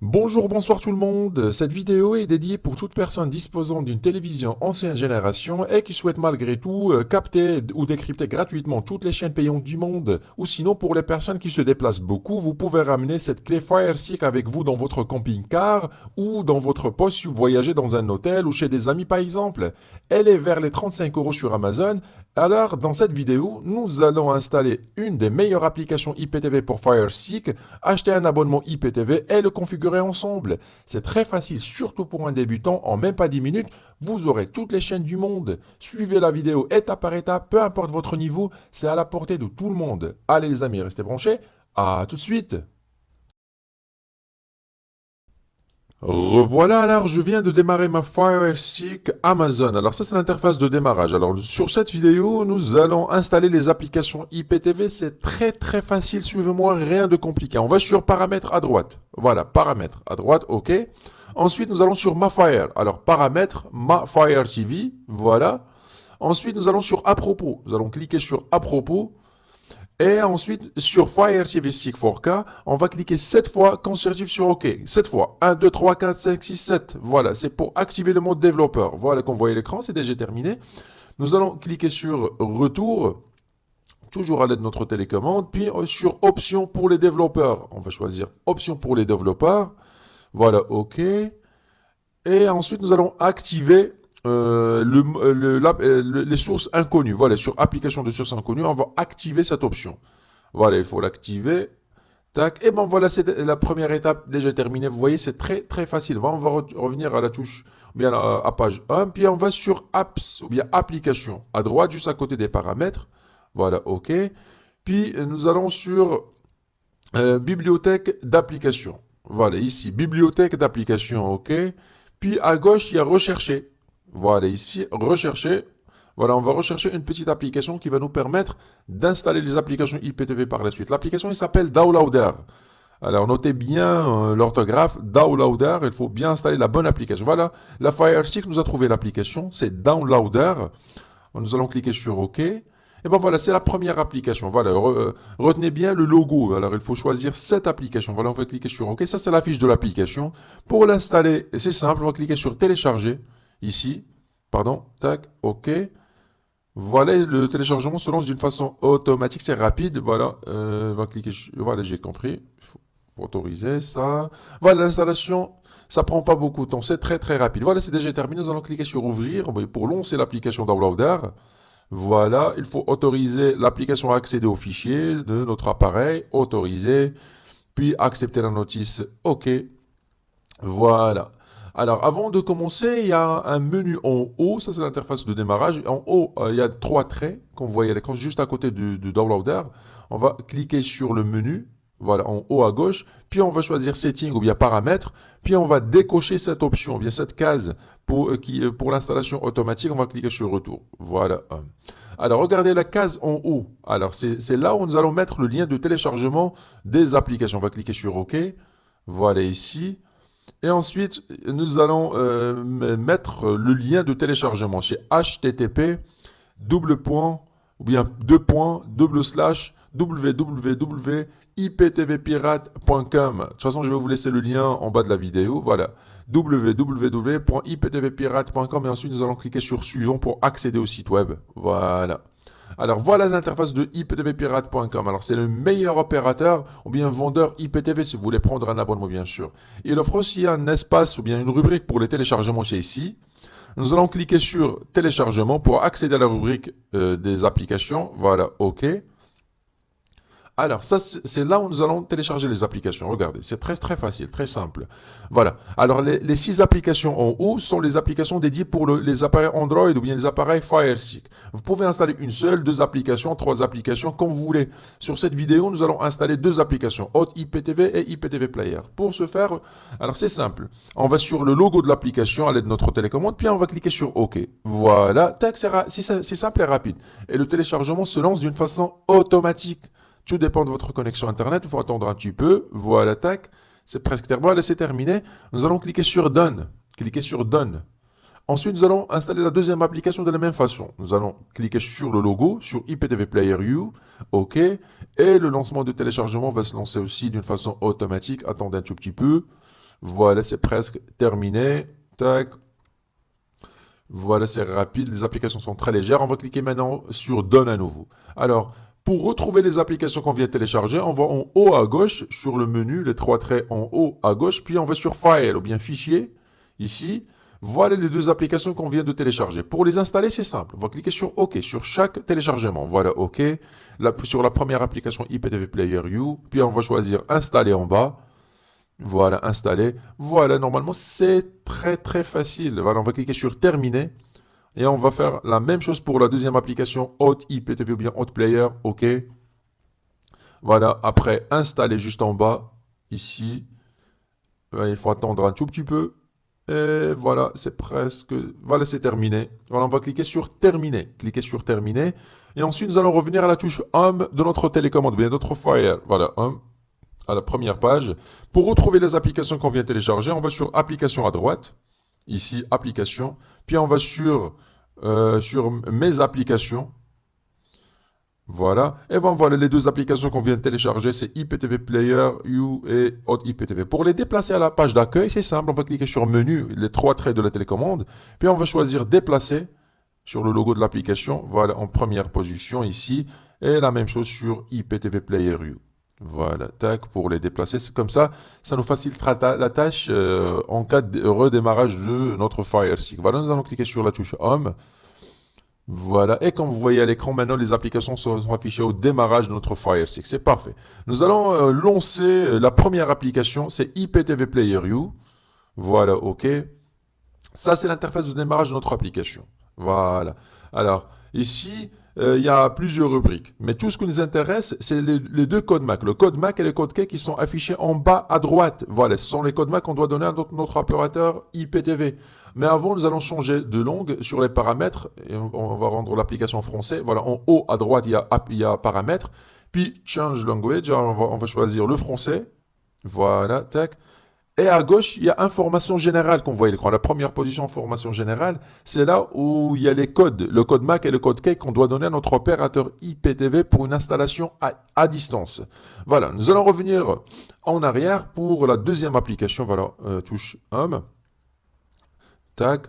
Bonjour, bonsoir tout le monde. Cette vidéo est dédiée pour toute personne disposant d'une télévision ancienne génération et qui souhaite malgré tout capter ou décrypter gratuitement toutes les chaînes payantes du monde. Ou sinon, pour les personnes qui se déplacent beaucoup, vous pouvez ramener cette clé Fire Stick avec vous dans votre camping-car ou dans votre poche si vous voyagez dans un hôtel ou chez des amis par exemple. Elle est vers les 35 € sur Amazon. Alors, dans cette vidéo, nous allons installer une des meilleures applications IPTV pour Fire Stick, acheter un abonnement IPTV et le configurer ensemble. C'est très facile, surtout pour un débutant. En même pas 10 minutes, vous aurez toutes les chaînes du monde. Suivez la vidéo étape par étape, peu importe votre niveau, c'est à la portée de tout le monde. Allez les amis, restez branchés. À tout de suite. Revoilà, alors je viens de démarrer ma Fire Stick Amazon. Alors ça c'est l'interface de démarrage. Alors sur cette vidéo, nous allons installer les applications IPTV. C'est très facile, suivez-moi, rien de compliqué. On va sur paramètres à droite. Voilà, paramètres à droite, ok. Ensuite nous allons sur Ma Fire. Alors paramètres, Ma Fire TV, voilà. Ensuite nous allons sur À propos. Nous allons cliquer sur À propos. Et ensuite, sur Fire TV Stick 4K, on va cliquer 7 fois consécutif sur OK. 7 fois. 1, 2, 3, 4, 5, 6, 7. Voilà, c'est pour activer le mode développeur. Voilà qu'on voit l'écran, c'est déjà terminé. Nous allons cliquer sur Retour, toujours à l'aide de notre télécommande. Puis sur Options pour les développeurs. On va choisir Options pour les développeurs. Voilà, OK. Et ensuite, nous allons activer les sources inconnues. Voilà, sur application de sources inconnues, on va activer cette option. Voilà, il faut l'activer. Tac. Et bon, voilà, c'est la première étape déjà terminée. Vous voyez, c'est très facile. On va revenir à la touche, ou bien à page 1. Puis on va sur Apps, ou bien Applications. À droite, juste à côté des paramètres. Voilà, OK. Puis nous allons sur Bibliothèque d'applications. Voilà, ici, Bibliothèque d'applications, OK. Puis à gauche, il y a Rechercher. Voilà, ici, Rechercher. Voilà, on va rechercher une petite application qui va nous permettre d'installer les applications IPTV par la suite. L'application, il s'appelle Downloader. Alors, notez bien l'orthographe, Downloader. Il faut bien installer la bonne application. Voilà, la Fire Stick nous a trouvé l'application. C'est Downloader. Nous allons cliquer sur OK. Et bien voilà, c'est la première application. Voilà, retenez bien le logo. Alors, il faut choisir cette application. Voilà, on va cliquer sur OK. Ça, c'est la fiche de l'application. Pour l'installer, c'est simple. On va cliquer sur Télécharger. Ici. Pardon. Tac. OK. Voilà, le téléchargement se lance d'une façon automatique. C'est rapide. Voilà. On va cliquer voilà, j'ai compris. Il faut autoriser ça. Voilà, l'installation. Ça prend pas beaucoup de temps. C'est très rapide. Voilà, c'est déjà terminé. Nous allons cliquer sur Ouvrir. Pour lancer l'application Downloader. Voilà, il faut autoriser l'application à accéder aux fichiers de notre appareil, autoriser, puis accepter la notice OK. Voilà. Alors, avant de commencer, il y a un menu en haut, ça c'est l'interface de démarrage. En haut, il y a 3 traits qu'on voit à l'écran, juste à côté du downloader. On va cliquer sur le menu, voilà, en haut à gauche, puis on va choisir Settings ou bien Paramètres, puis on va décocher cette option, ou bien cette case pour l'installation automatique, on va cliquer sur Retour. Voilà. Alors, regardez la case en haut. Alors, c'est là où nous allons mettre le lien de téléchargement des applications. On va cliquer sur OK. Voilà ici. Et ensuite, nous allons mettre le lien de téléchargement chez http double point ou bien deux points double slash www.iptvpirate.com. De toute façon, je vais vous laisser le lien en bas de la vidéo. Voilà, www.iptvpirate.com et ensuite nous allons cliquer sur suivant pour accéder au site web. Voilà. Alors voilà l'interface de iptvpirate.com. Alors c'est le meilleur opérateur ou bien vendeur IPTV si vous voulez prendre un abonnement bien sûr. Il offre aussi un espace ou bien une rubrique pour les téléchargements chez ici. Nous allons cliquer sur téléchargement pour accéder à la rubrique des applications. Voilà, OK. Alors, ça, c'est là où nous allons télécharger les applications. Regardez, c'est très facile, très simple. Voilà. Alors, les 6 applications en haut sont les applications dédiées pour les appareils Android ou bien les appareils Fire Stick. Vous pouvez installer une seule, 2 applications, 3 applications, comme vous voulez. Sur cette vidéo, nous allons installer 2 applications, Hot IPTV et IPTV Player. Pour ce faire, alors c'est simple. On va sur le logo de l'application à l'aide de notre télécommande, puis on va cliquer sur OK. Voilà. Tac, c'est simple et rapide. Et le téléchargement se lance d'une façon automatique. Tout dépend de votre connexion Internet. Il faut attendre un petit peu. Voilà, tac. C'est presque terminé. Voilà, c'est terminé. Nous allons cliquer sur Done. Cliquez sur Done. Ensuite, nous allons installer la deuxième application de la même façon. Nous allons cliquer sur le logo, sur IPTV Player U. OK. Et le lancement de téléchargement va se lancer aussi d'une façon automatique. Attendez un tout petit peu. Voilà, c'est presque terminé. Tac. Voilà, c'est rapide, les applications sont très légères. On va cliquer maintenant sur Donne à nouveau. Alors, pour retrouver les applications qu'on vient de télécharger, on va en haut à gauche sur le menu, les trois traits en haut à gauche, puis on va sur File ou bien Fichier, ici. Voilà les deux applications qu'on vient de télécharger. Pour les installer, c'est simple. On va cliquer sur OK sur chaque téléchargement. Voilà, OK. Là, sur la première application IPTV Player U, puis on va choisir Installer en bas. Voilà, installer. Voilà, normalement, c'est très facile. Voilà, on va cliquer sur Terminer. Et on va faire la même chose pour la deuxième application Hot IPTV ou bien Hot Player. OK. Voilà, après, installer juste en bas, ici. Il faut attendre un tout petit peu. Et voilà, c'est presque... Voilà, c'est terminé. Voilà, on va cliquer sur Terminer. Cliquez sur Terminer. Et ensuite, nous allons revenir à la touche Home de notre télécommande, bien notre Fire. Voilà, Home. À la première page. Pour retrouver les applications qu'on vient télécharger, on va sur Applications à droite. Ici, Applications. Puis on va sur Mes applications. Voilà. Et bon, voilà les deux applications qu'on vient de télécharger. C'est IPTV Player U et Hot IPTV. Pour les déplacer à la page d'accueil, c'est simple. On va cliquer sur Menu, les trois traits de la télécommande. Puis on va choisir Déplacer sur le logo de l'application. Voilà, en première position ici. Et la même chose sur IPTV Player U. Voilà, tac, pour les déplacer. C'est comme ça, ça nous facilitera la tâche en cas de redémarrage de notre Fire Stick. Voilà, nous allons cliquer sur la touche Home. Voilà, et comme vous voyez à l'écran, maintenant les applications sont affichées au démarrage de notre Fire Stick. C'est parfait. Nous allons lancer la première application, c'est IPTV Player U. Voilà, OK. Ça, c'est l'interface de démarrage de notre application. Voilà. Alors, ici, il y a plusieurs rubriques. Mais tout ce qui nous intéresse, c'est les deux codes MAC. Le code MAC et le code key qui sont affichés en bas à droite. Voilà, ce sont les codes MAC qu'on doit donner à notre opérateur IPTV. Mais avant, nous allons changer de langue sur les paramètres. Et on va rendre l'application en français. Voilà, en haut à droite, il y a paramètres. Puis, change language. Alors, on va choisir le français. Voilà, tac. Et à gauche, il y a information générale qu'on voit à l'écran. La première position, information générale, c'est là où il y a les codes, le code MAC et le code key qu'on doit donner à notre opérateur IPTV pour une installation à distance. Voilà, nous allons revenir en arrière pour la deuxième application. Voilà, touche Home. Tac.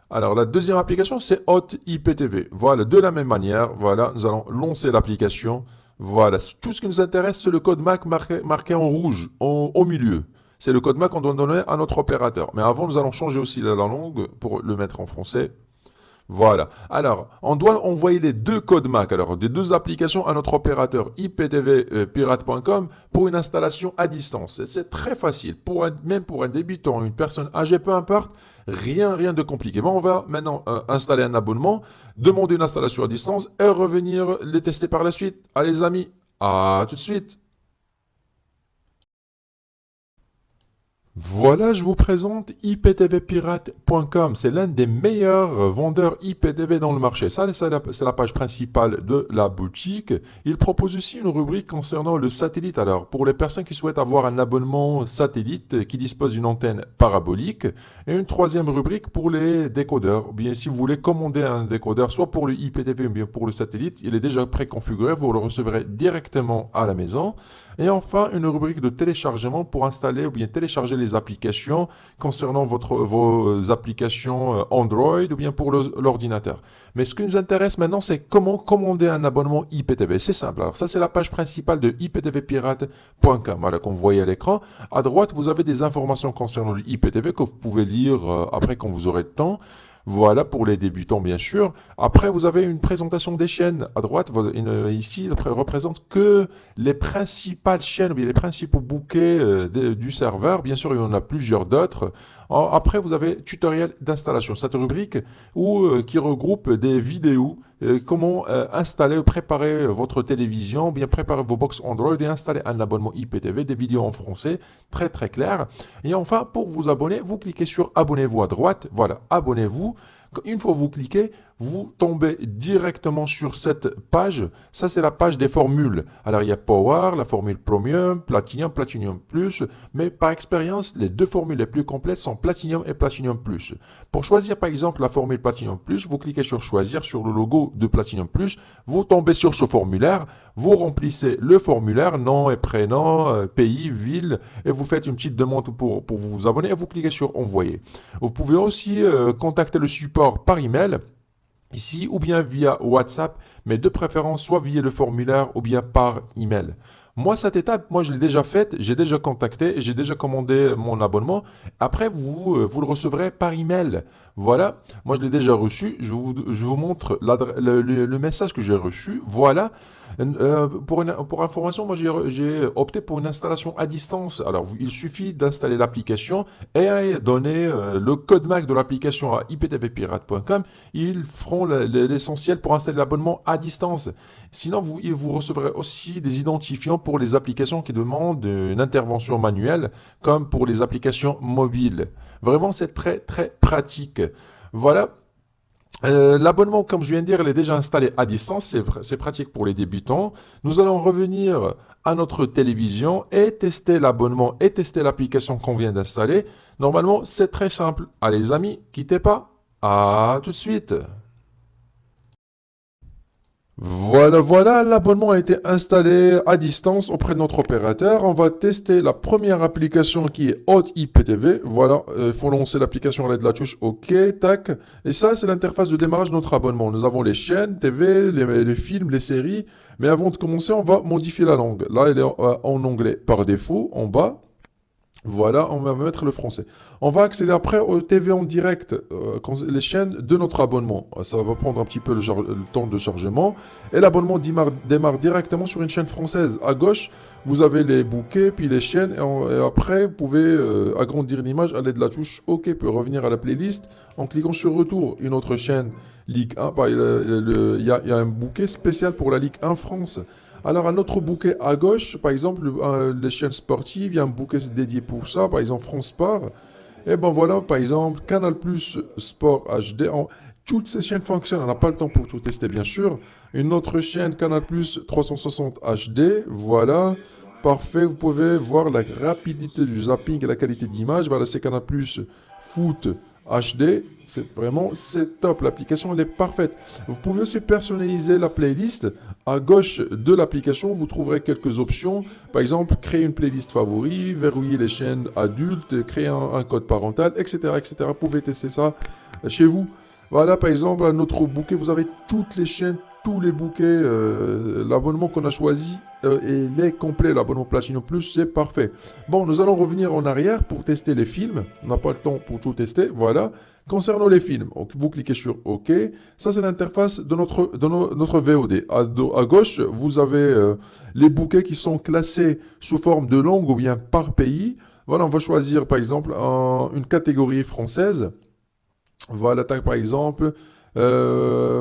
Alors, la deuxième application, c'est Hot IPTV. Voilà, de la même manière, voilà, nous allons lancer l'application. Voilà, tout ce qui nous intéresse, c'est le code MAC marqué en rouge, au milieu. C'est le code MAC qu'on doit donner à notre opérateur. Mais avant, nous allons changer aussi la langue pour le mettre en français. Voilà. Alors, on doit envoyer les deux codes MAC, alors des deux applications à notre opérateur iptvpirate.com pour une installation à distance. C'est très facile, même pour un débutant, une personne âgée, peu importe, rien de compliqué. Bon, on va maintenant installer un abonnement, demander une installation à distance et revenir les tester par la suite. Allez les amis, à tout de suite. Voilà, je vous présente iptvpirate.com. C'est l'un des meilleurs vendeurs IPTV dans le marché. Ça, c'est la page principale de la boutique. Il propose aussi une rubrique concernant le satellite. Alors, pour les personnes qui souhaitent avoir un abonnement satellite qui dispose d'une antenne parabolique. Et une troisième rubrique pour les décodeurs. Ou bien, si vous voulez commander un décodeur, soit pour le IPTV ou bien pour le satellite, il est déjà préconfiguré. Vous le recevrez directement à la maison. Et enfin, une rubrique de téléchargement pour installer ou bien télécharger les applications concernant vos applications Android ou bien pour l'ordinateur. Mais ce qui nous intéresse maintenant, c'est comment commander un abonnement IPTV. C'est simple. Alors ça, c'est la page principale de iptvpirate.com. Voilà, comme vous voyez à l'écran. À droite, vous avez des informations concernant le IPTV que vous pouvez lire après quand vous aurez le temps. Voilà, pour les débutants, bien sûr. Après, vous avez une présentation des chaînes. À droite, ici, il représente que les principales chaînes, ou bien les principaux bouquets du serveur. Bien sûr, il y en a plusieurs d'autres. Après, vous avez tutoriel d'installation. Cette rubrique qui regroupe des vidéos. Comment installer ou préparer votre télévision, ou bien préparer vos box Android et installer un abonnement IPTV, des vidéos en français, très clair. Et enfin, pour vous abonner, vous cliquez sur abonnez-vous à droite. Voilà, abonnez-vous. Une fois que vous cliquez, vous tombez directement sur cette page. Ça, c'est la page des formules. Alors, il y a Power, la formule Premium, Platinum, Platinum Plus. Mais par expérience, les deux formules les plus complètes sont Platinum et Platinum Plus. Pour choisir, par exemple, la formule Platinum Plus, vous cliquez sur Choisir, sur le logo de Platinum Plus. Vous tombez sur ce formulaire. Vous remplissez le formulaire, nom et prénom, pays, ville. Et vous faites une petite demande pour vous abonner. Et vous cliquez sur Envoyer. Vous pouvez aussi contacter le support par email ici ou bien via WhatsApp, mais de préférence soit via le formulaire ou bien par email. Moi, cette étape, moi, je l'ai déjà faite, j'ai déjà contacté, j'ai déjà commandé mon abonnement. Après, vous le recevrez par email. Voilà, moi, je l'ai déjà reçu. Je vous montre le message que j'ai reçu. Voilà. Pour information, moi, j'ai opté pour une installation à distance. Alors, il suffit d'installer l'application et donner le code MAC de l'application à iptvpirate.com. Ils feront l'essentiel pour installer l'abonnement à distance. Sinon, vous recevrez aussi des identifiants pour les applications qui demandent une intervention manuelle, comme pour les applications mobiles. Vraiment, c'est très, très pratique. Voilà. L'abonnement, comme je viens de dire, il est déjà installé à distance. C'est pratique pour les débutants. Nous allons revenir à notre télévision et tester l'abonnement et tester l'application qu'on vient d'installer. Normalement, c'est très simple. Allez, les amis, quittez pas. À tout de suite. Voilà, l'abonnement a été installé à distance auprès de notre opérateur. On va tester la première application qui est Hot IPTV. Voilà, il faut lancer l'application à l'aide de la touche OK, tac. Et ça, c'est l'interface de démarrage de notre abonnement. Nous avons les chaînes, TV, les films, les séries. Mais avant de commencer, on va modifier la langue. Là, elle est en anglais par défaut, en bas. Voilà, on va mettre le français. On va accéder après au TV en direct, les chaînes de notre abonnement. Ça va prendre un petit peu le temps de chargement. Et l'abonnement démarre directement sur une chaîne française. À gauche, vous avez les bouquets, puis les chaînes. Et après, vous pouvez agrandir l'image à l'aide de la touche OK, peut revenir à la playlist en cliquant sur Retour. Une autre chaîne, Ligue 1, il y a un bouquet spécial pour la Ligue 1 France. Alors, un autre bouquet à gauche, par exemple, les chaînes sportives, il y a un bouquet dédié pour ça, par exemple France Sport. Et ben voilà, par exemple, Canal Plus Sport HD. Toutes ces chaînes fonctionnent, on n'a pas le temps pour tout tester, bien sûr. Une autre chaîne, Canal Plus 360 HD, voilà. Parfait, vous pouvez voir la rapidité du zapping et la qualité d'image. Voilà, c'est Canal Plus Foot HD. C'est top. L'application, elle est parfaite. Vous pouvez aussi personnaliser la playlist. À gauche de l'application, vous trouverez quelques options. Par exemple, créer une playlist favori, verrouiller les chaînes adultes, créer un code parental, etc., etc. Vous pouvez tester ça chez vous. Voilà, par exemple, un autre bouquet. Vous avez toutes les chaînes, tous les bouquets. L'abonnement qu'on a choisi il est complet. L'abonnement Platinum Plus, c'est parfait. Bon, nous allons revenir en arrière pour tester les films. On n'a pas le temps pour tout tester. Voilà. Concernant les films, vous cliquez sur OK. Ça, c'est l'interface de notre VOD. À gauche, vous avez les bouquets qui sont classés sous forme de langue ou bien par pays. Voilà, on va choisir par exemple une catégorie française. Voilà, par exemple,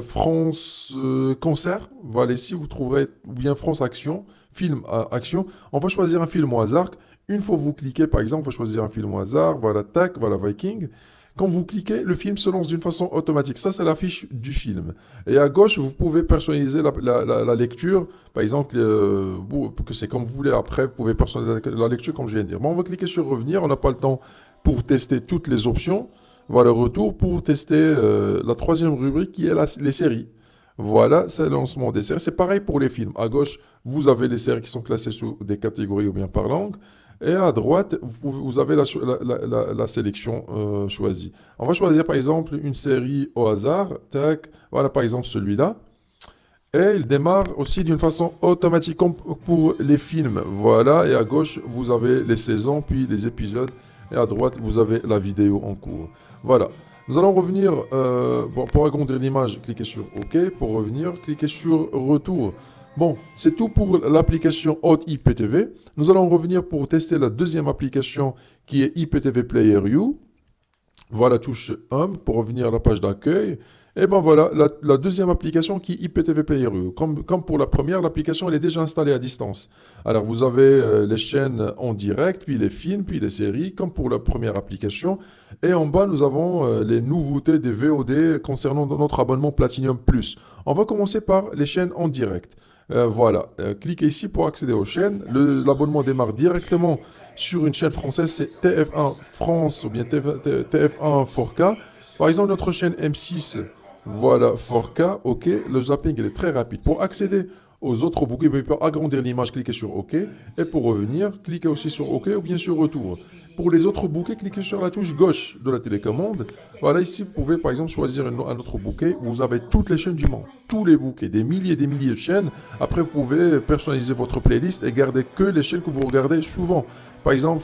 France Concert. Voilà, ici, vous trouverez, ou bien France Action, film action. On va choisir un film au hasard. Une fois que vous cliquez, par exemple, on va choisir un film au hasard. Voilà, tac, voilà, Viking. Quand vous cliquez, le film se lance d'une façon automatique. Ça, c'est la fiche du film. Et à gauche, vous pouvez personnaliser la lecture. Par exemple, que c'est comme vous voulez. Après, vous pouvez personnaliser la lecture, comme je viens de dire. Bon, on va cliquer sur Revenir. On n'a pas le temps pour tester toutes les options. Voilà, retour pour tester la troisième rubrique qui est les séries. Voilà, c'est le lancement des séries. C'est pareil pour les films. À gauche, vous avez les séries qui sont classées sous des catégories ou bien par langue. Et à droite, vous avez la sélection choisie. On va choisir par exemple une série au hasard. Tac, voilà par exemple celui-là. Et il démarre aussi d'une façon automatique comme pour les films. Voilà, et à gauche, vous avez les saisons, puis les épisodes. Et à droite, vous avez la vidéo en cours. Voilà. Nous allons revenir, pour agrandir l'image, cliquez sur OK. Pour revenir, cliquez sur Retour. Bon, c'est tout pour l'application Hot IPTV. Nous allons revenir pour tester la deuxième application qui est IPTV Player You. Voilà, touche Home pour revenir à la page d'accueil. Et ben voilà, la deuxième application qui est IPTV Player. Comme pour la première, l'application elle est déjà installée à distance. Alors vous avez les chaînes en direct, puis les films, puis les séries, comme pour la première application. Et en bas, nous avons les nouveautés des VOD concernant notre abonnement Platinum Plus. On va commencer par les chaînes en direct. Voilà, cliquez ici pour accéder aux chaînes. L'abonnement démarre directement sur une chaîne française, c'est TF1 France ou bien TF1 4K. Par exemple, notre chaîne M6, voilà 4K, ok. Le zapping il est très rapide. Pour accéder aux autres bouquets, vous pouvez agrandir l'image, cliquez sur OK. Et pour revenir, cliquez aussi sur OK ou bien sur Retour. Pour les autres bouquets, cliquez sur la touche gauche de la télécommande. Voilà, ici, vous pouvez par exemple choisir un autre bouquet. Vous avez toutes les chaînes du monde, tous les bouquets, des milliers et des milliers de chaînes. Après, vous pouvez personnaliser votre playlist et garder que les chaînes que vous regardez souvent. Par exemple,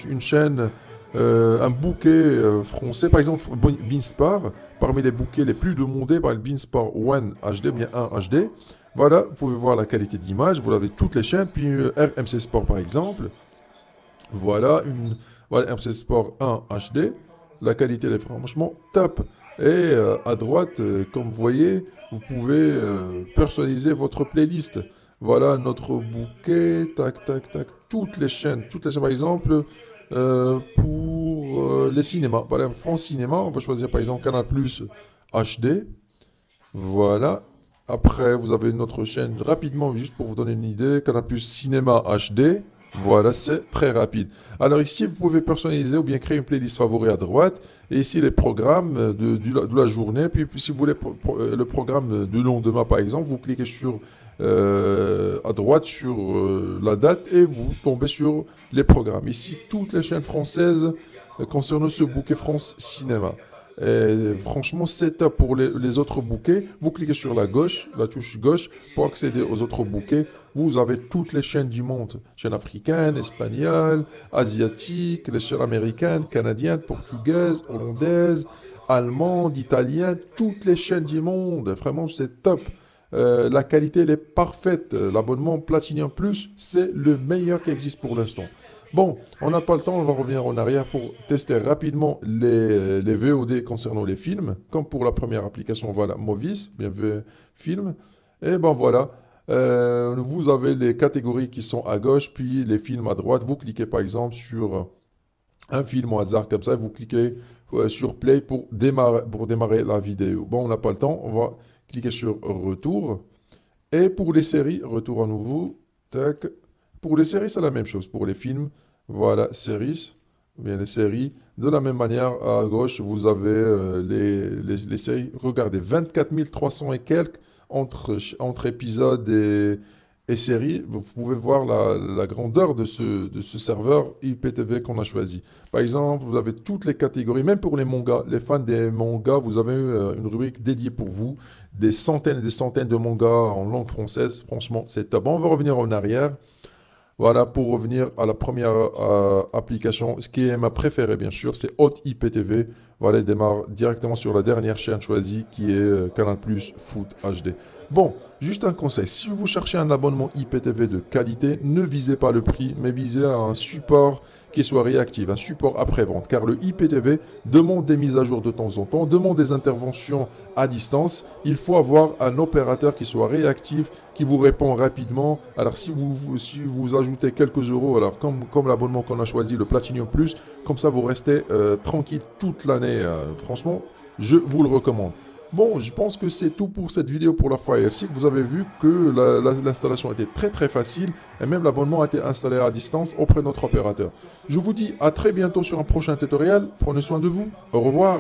une chaîne, un bouquet français, par exemple, Beanspar, parmi les bouquets les plus demandés, par le Beanspar One HD, bien 1 HD. Voilà, vous pouvez voir la qualité d'image, vous avez toutes les chaînes, puis RMC Sport par exemple. Voilà, voilà RMC Sport 1 HD. La qualité elle est franchement top. Et à droite, comme vous voyez, vous pouvez personnaliser votre playlist. Voilà notre bouquet, tac, tac, tac, toutes les chaînes, par exemple, pour les cinémas. Voilà, France Cinéma, on va choisir par exemple Canal Plus HD. Voilà. Après, vous avez notre chaîne rapidement, juste pour vous donner une idée, Canal Plus Cinéma HD. Voilà, c'est très rapide. Alors ici, vous pouvez personnaliser ou bien créer une playlist favorite à droite. Et ici, les programmes de la journée. Puis si vous voulez le programme du lendemain, par exemple, vous cliquez sur à droite sur la date et vous tombez sur les programmes. Ici, toutes les chaînes françaises concernant ce bouquet France Cinéma. Et franchement, c'est top pour les autres bouquets. Vous cliquez sur la gauche, la touche gauche, pour accéder aux autres bouquets. Vous avez toutes les chaînes du monde. Chaînes africaines, espagnoles, asiatiques, les chaînes américaines, canadiennes, portugaises, hollandaises, allemandes, italiennes, toutes les chaînes du monde. Vraiment, c'est top. La qualité, elle est parfaite. L'abonnement Platinum Plus, c'est le meilleur qui existe pour l'instant. Bon, on n'a pas le temps, on va revenir en arrière pour tester rapidement les VOD concernant les films. Comme pour la première application, voilà, Movies, bien vu, film. Et ben voilà, vous avez les catégories qui sont à gauche, puis les films à droite. Vous cliquez par exemple sur un film au hasard comme ça, vous cliquez sur Play pour démarrer la vidéo. Bon, on n'a pas le temps, on va cliquer sur Retour. Et pour les séries, Retour à nouveau. Tac. Pour les séries, c'est la même chose. Pour les films, voilà, séries, bien les séries. De la même manière, à gauche, vous avez les séries. Regardez, 24 300 et quelques entre épisodes et séries. Vous pouvez voir la grandeur de ce serveur IPTV qu'on a choisi. Par exemple, vous avez toutes les catégories, même pour les mangas. Les fans des mangas, vous avez une rubrique dédiée pour vous. Des centaines et des centaines de mangas en langue française. Franchement, c'est top. On va revenir en arrière. Voilà, pour revenir à la première application, ce qui est ma préférée bien sûr, c'est Hot IPTV. Voilà, il démarre directement sur la dernière chaîne choisie qui est Canal Plus Foot HD. Bon, juste un conseil, si vous cherchez un abonnement IPTV de qualité, ne visez pas le prix, mais visez un support qui soit réactif, un support après-vente, car le IPTV demande des mises à jour de temps en temps, demande des interventions à distance. Il faut avoir un opérateur qui soit réactif, qui vous répond rapidement. Alors si vous ajoutez quelques euros, alors comme l'abonnement qu'on a choisi, le Platinum Plus, comme ça vous restez tranquille toute l'année. Franchement, je vous le recommande. Bon, je pense que c'est tout pour cette vidéo pour la Fire Stick. Vous avez vu que l'installation était très facile et même l'abonnement a été installé à distance auprès de notre opérateur. Je vous dis à très bientôt sur un prochain tutoriel. Prenez soin de vous. Au revoir.